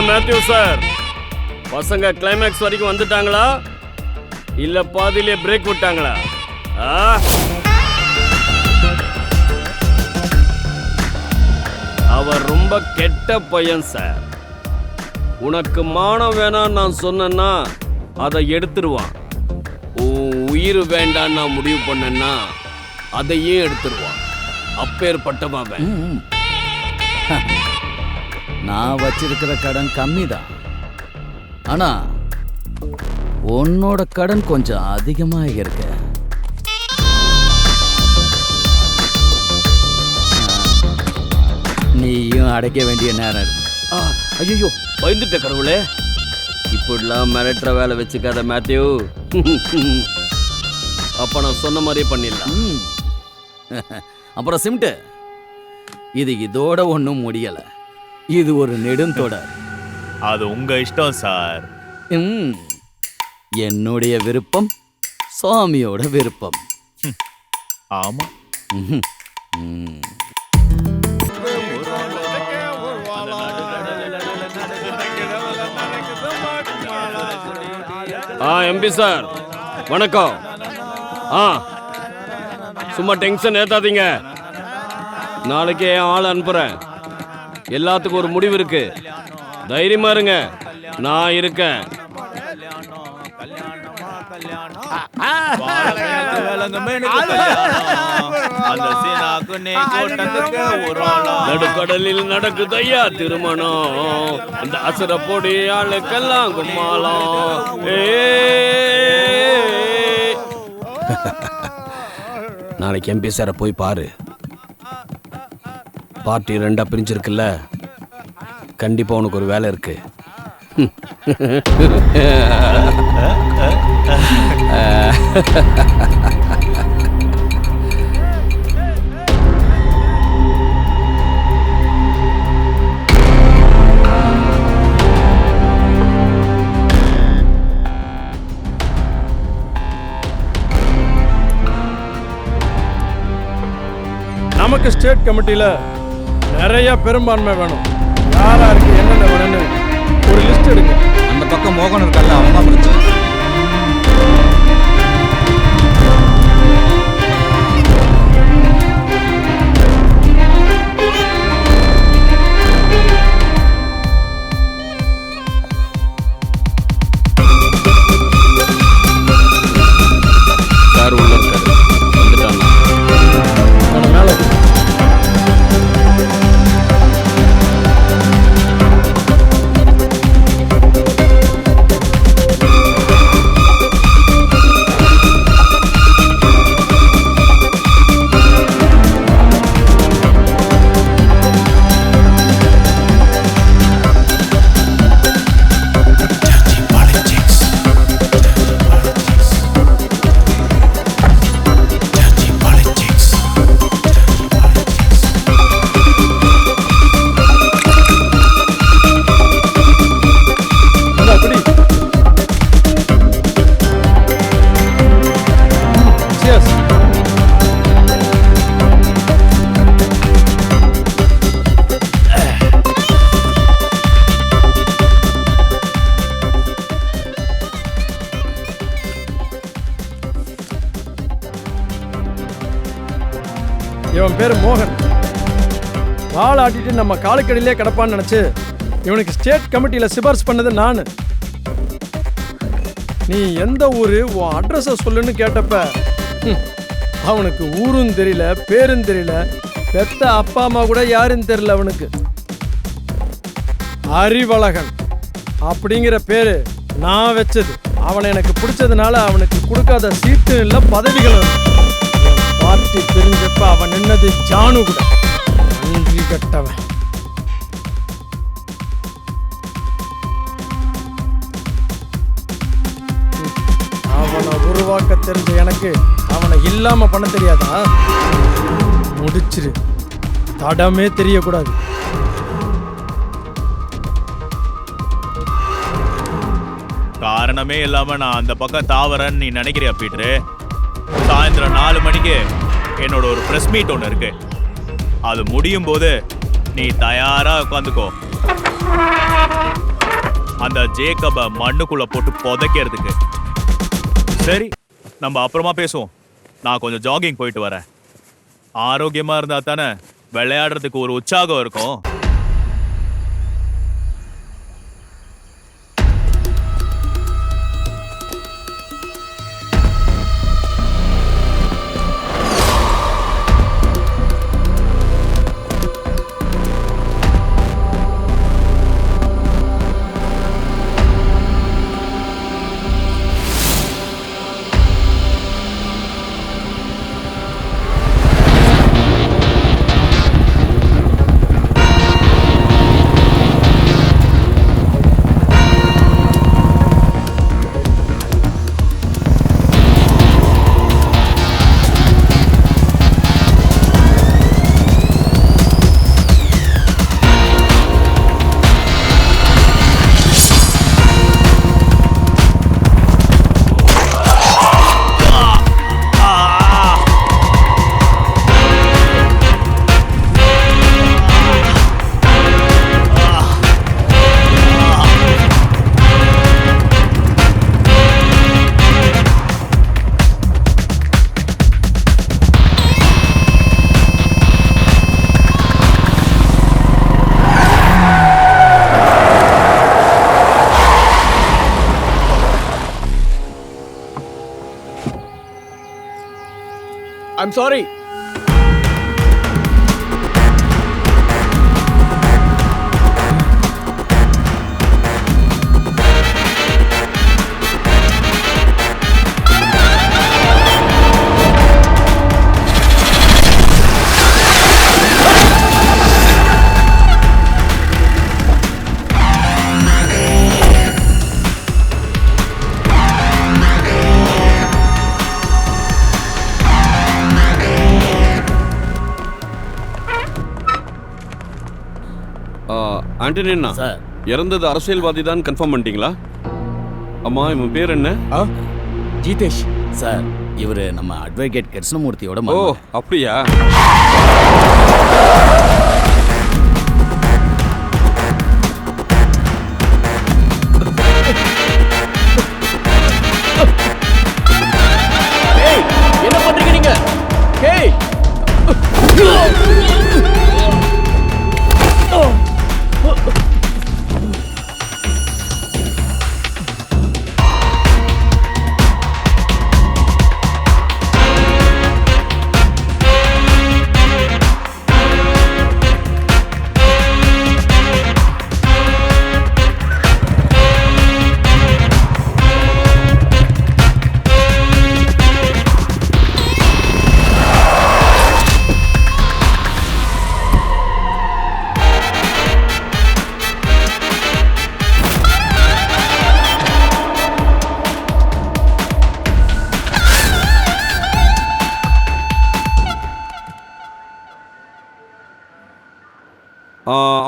Matthew sir, பசங்க climax வரைக்கும் வந்துட்டாங்களா இல்ல பாதியிலே பிரேக் விட்டாங்களா? அவர் ரொம்ப கெட்ட பையன் சார். உனக்கு மானம் வேணான்னு நான் சொன்னேன்னா அதை எடுத்துருவான். உயிர் வேண்டான்னு நான் முடிவு பண்ணேன்னா அதையே எடுத்துருவான். அப்பேற்பட்டவன். நான் வச்சிருக்கிற கடன் கம்மி தான், ஆனா உன்னோட கடன் கொஞ்சம் அதிகமா இருக்கு. நீயும் அடைக்க வேண்டிய நேரம் இருக்கு. ஐயோ, பயந்துட்ட கடவுளே. இப்படிலாம் மிரட்டுற வேலை வச்சுக்காத மேத்யூ. அப்ப நான் சொன்ன மாதிரியே பண்ணிடலாம். அப்புறம் சிம்ட்டு, இது இதோட ஒன்றும் முடியல. இது ஒரு நெடுந்தொடர். அது உங்க இஷ்டம் சார். என்னுடைய விருப்பம் சுவாமியோட விருப்பம். ஆமா. எம்பி சார் வணக்கம். சும்மா டென்ஷன் ஏத்தாதீங்க. நாளைக்கு என் ஆள் அனுப்புறேன். எல்லாத்துக்கும் ஒரு முடிவு இருக்கு. தைரியமா இருங்க, நான் இருக்கேன். நடுக்கடலில் நடக்குதையா திருமணம், இந்த அசுர பொடி ஆளுக்கெல்லாம் கும்மாளம். நாளைக்கு எம்பி சார போய் பாரு. பார்ட்டி 2 பிரிஞ்சிருக்குல்ல, கண்டிப்பா உனக்கு ஒரு வேலை இருக்கு. நமக்கு ஸ்டேட் கமிட்டியில நிறைய பெரும்பான்மை வேணும். யாராருக்கு என்னென்ன வேணும்னு ஒரு லிஸ்ட் எடுங்க. அந்த பக்கம் மோகன் இருக்கல்ல, அவன் தான் பிரச்சனை. சார் உள்ள இருக்காரு, வந்துட்டாங்க. மேல இவன் பேர் மோகன். வாள் ஆட்டிட்டு நம்ம காலுக்கடியிலே கிடப்பான்னு நினைச்சு இவனுக்கு ஸ்டேட் கமிட்டியில சிபாரிசு பண்ணது நான். நீ எந்த ஊரு, உன் அட்ரஸ சொல்லுன்னு கேட்டப்ப அவனுக்கு ஊரும் தெரியல, பேரும் தெரியல, பெத்த அப்பா அம்மா கூட யாரும் தெரியல. அவனுக்கு அறிவழகன் அப்படிங்கிற பேரு நான் வச்சது. அவனை எனக்கு பிடிச்சதுனால அவனுக்கு கொடுக்காத சீட்டு இல்லை, பதவிகள். பார்ட்டி தெரிஞ்சப்ப அவன் நின்னது ஜானு கூட. நன்றி கட்டவன். அவனை உருவாக்க தெரிஞ்ச எனக்கு அவனை இல்லாம பண்ண தெரியாதா? முடிச்சிரு, தடமே தெரியக்கூடாது. காரணமே இல்லாம நான் அந்த பக்கம் தாவறேன்னு நீ நினைக்கிறியா பீட்ரு? சாயந்தரம் 4 மணிக்கு என்னோட ஒரு பிரஸ் மீட் ஒன்று இருக்கு. அது முடியும் போது நீ தயாரா உட்காந்துக்கோ. அந்த ஜேக்கப மண்ணுக்குள்ள போட்டு புதைக்கிறதுக்கு. சரி, நம்ம அப்புறமா பேசுவோம். நான் கொஞ்சம் ஜாகிங் போயிட்டு வரேன். ஆரோக்கியமா இருந்தா தானே விளையாடுறதுக்கு ஒரு உற்சாகம் இருக்கும். I'm sorry. ஆண்டனியண்ணா, சார். இறந்தது அரசியல்வாதி தான் கன்ஃபார்ம் பண்ணிட்டீங்களா? அம்மா, இவன் பேர் என்ன? ஜீதேஷ். சார், இவரு நம்ம அட்வொகேட் கிருஷ்ணமூர்த்தியோட ஓ, மகன். அப்படியா? என்ன பண்றீங்க நீங்க? ஏய்!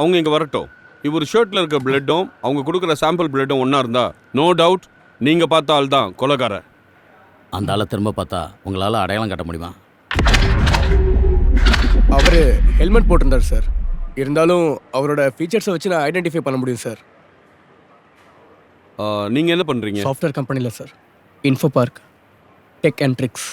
அவங்க இங்கே வரட்டும். இவர் ஷர்ட்டில் இருக்க பிளட்டும் அவங்க கொடுக்குற சாம்பிள் பிளட்டும் ஒன்றா இருந்தா நோ டவுட் நீங்கள் பார்த்த ஆள் தான் கொலைகாரர். அந்த ஆளை திரும்ப பார்த்தா உங்களால் அடையாளம் காட்ட முடியுமா? அவர் ஹெல்மெட் போட்டிருந்தார் சார். இருந்தாலும் அவரோட ஃபீச்சர்ஸை வச்சு நான் ஐடென்டிஃபை பண்ண முடியும் சார். நீங்கள் என்ன பண்ணுறீங்க? சாஃப்ட்வேர் கம்பெனியில் sir. Info park tech and tricks.